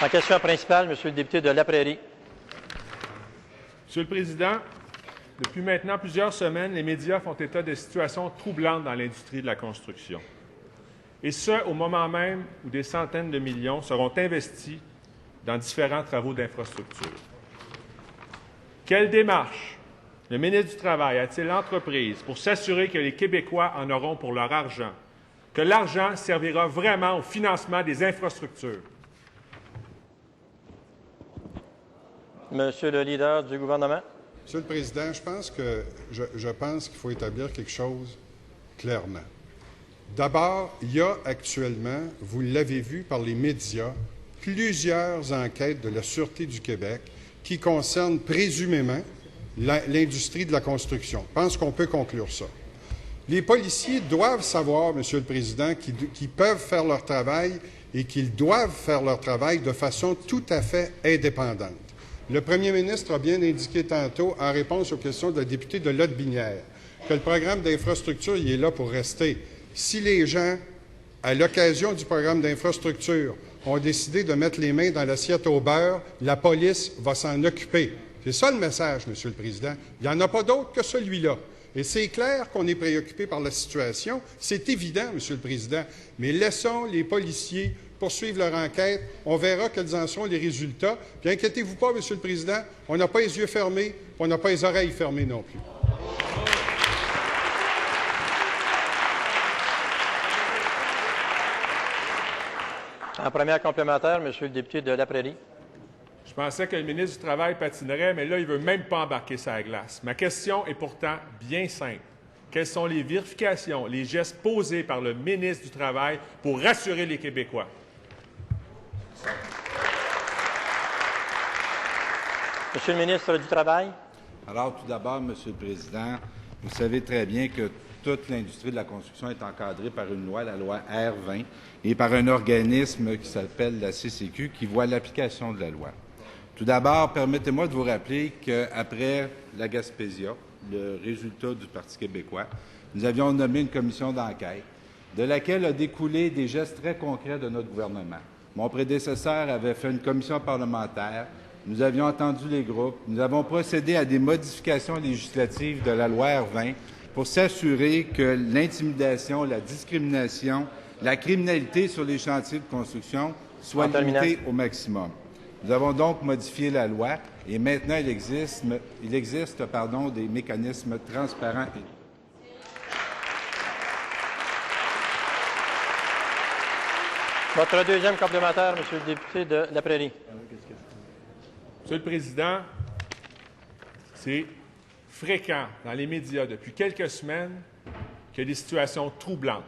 En question principale, Monsieur le député de La Prairie. Monsieur le Président, depuis maintenant plusieurs semaines, les médias font état de situations troublantes dans l'industrie de la construction. Et ce, au moment même où des centaines de millions seront investis dans différents travaux d'infrastructure. Quelle démarche le ministre du Travail a-t-il entreprise pour s'assurer que les Québécois en auront pour leur argent, que l'argent servira vraiment au financement des infrastructures? Monsieur le leader du gouvernement. Monsieur le Président, je pense qu'il faut établir quelque chose clairement. D'abord, il y a actuellement, vous l'avez vu par les médias, plusieurs enquêtes de la Sûreté du Québec qui concernent présumément l'industrie de la construction. Je pense qu'on peut conclure ça. Les policiers doivent savoir, Monsieur le Président, qu'ils peuvent faire leur travail et qu'ils doivent faire leur travail de façon tout à fait indépendante. Le premier ministre a bien indiqué tantôt, en réponse aux questions de la députée de Lotbinière, que le programme d'infrastructure il est là pour rester. Si les gens, à l'occasion du programme d'infrastructure, ont décidé de mettre les mains dans l'assiette au beurre, la police va s'en occuper. C'est ça le message, Monsieur le Président. Il n'y en a pas d'autre que celui-là. Et c'est clair qu'on est préoccupé par la situation. C'est évident, Monsieur le Président. Mais laissons les policiers poursuivre leur enquête. On verra quels en sont les résultats. Puis inquiétez-vous pas, Monsieur le Président, on n'a pas les yeux fermés, on n'a pas les oreilles fermées non plus. En première complémentaire, Monsieur le député de La Prairie. Je pensais que le ministre du Travail patinerait, mais là, il ne veut même pas embarquer sa glace. Ma question est pourtant bien simple. Quelles sont les vérifications, les gestes posés par le ministre du Travail pour rassurer les Québécois? Monsieur le ministre du Travail. Alors, tout d'abord, Monsieur le Président, vous savez très bien que toute l'industrie de la construction est encadrée par une loi, la loi R20, et par un organisme qui s'appelle la CCQ, qui voit l'application de la loi. Tout d'abord, permettez-moi de vous rappeler qu'après la Gaspésia, le résultat du Parti québécois, nous avions nommé une commission d'enquête de laquelle a découlé des gestes très concrets de notre gouvernement. Mon prédécesseur avait fait une commission parlementaire, nous avions entendu les groupes, nous avons procédé à des modifications législatives de la loi R20 pour s'assurer que l'intimidation, la discrimination, la criminalité sur les chantiers de construction soient limitées au maximum. Nous avons donc modifié la loi et maintenant il existe des mécanismes transparents. Votre deuxième complémentaire, Monsieur le député de La Prairie. Monsieur le Président, c'est fréquent dans les médias depuis quelques semaines qu'il y a des situations troublantes.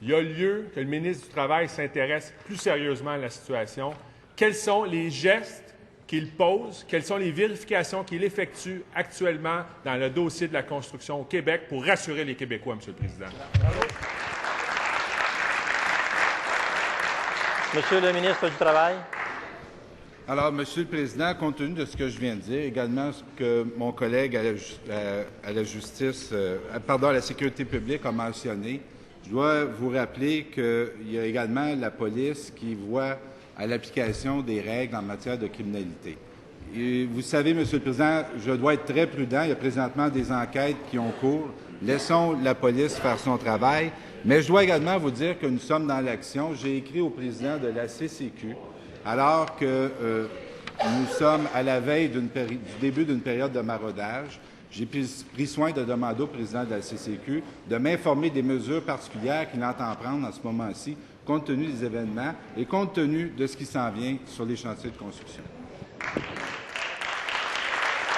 Il y a lieu que le ministre du Travail s'intéresse plus sérieusement à la situation. Quels sont les gestes qu'il pose, quelles sont les vérifications qu'il effectue actuellement dans le dossier de la construction au Québec pour rassurer les Québécois, Monsieur le Président? Monsieur le ministre du Travail. Alors, Monsieur le Président, compte tenu de ce que je viens de dire, également ce que mon collègue à la Sécurité publique a mentionné, je dois vous rappeler qu'il y a également la police qui voit à l'application des règles en matière de criminalité. Et vous savez, Monsieur le Président, je dois être très prudent. Il y a présentement des enquêtes qui ont cours. Laissons la police faire son travail. Mais je dois également vous dire que nous sommes dans l'action. J'ai écrit au président de la CCQ, alors que nous sommes à la veille du début d'une période de maraudage. J'ai pris soin de demander au président de la CCQ de m'informer des mesures particulières qu'il entend prendre en ce moment-ci, compte tenu des événements et compte tenu de ce qui s'en vient sur les chantiers de construction.